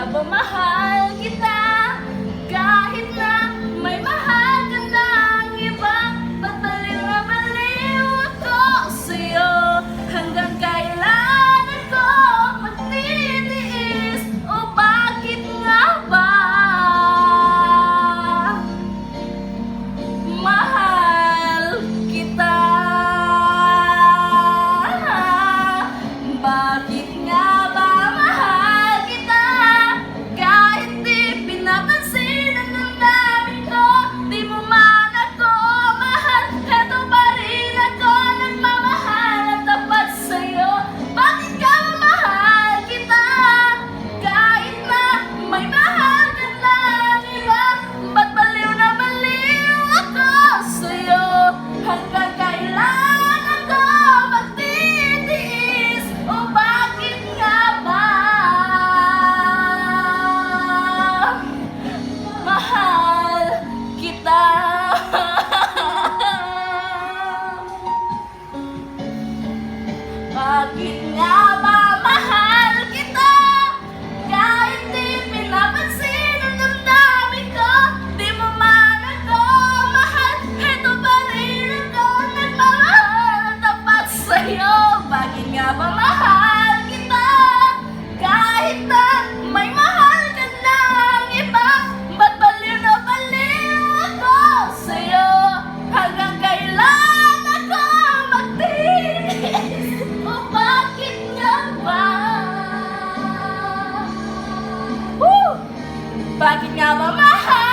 ba mahal kita? Kahit na may mahal ka ng iba, ba't baliw na baliw ako sa'yo? Hanggang kailan ako magtitiis? O bakit nga ba? Mahal kita. Bakit nga ba mahal kita? Kahit di pinapansin ang damdamin ko, di mo man ako mahal. Heto pa rin ako nagmamahal at tapat sa'yo. Bakit ka ba mahal kita? Kahit na may mahal ka ng iba, ba't baliw na baliw ako sa'yo? Hanggang kailan ako magtitiis? O bakit nga ba? Mahal kita. Bakit nga ba mahal kita? Kahit di pinapansin ang damdamin ko, di mo man ako mahal. Heto pa rin ako nagmamahal at tapat sa'yo. Bakit nga ba mahal kita? Kahit na may mahal ka ng iba, ba't baliw na baliw ako sa'yo? Hanggang kailan ako magtiis? O bakit nga ba? Woo! Bakit nga ba mahal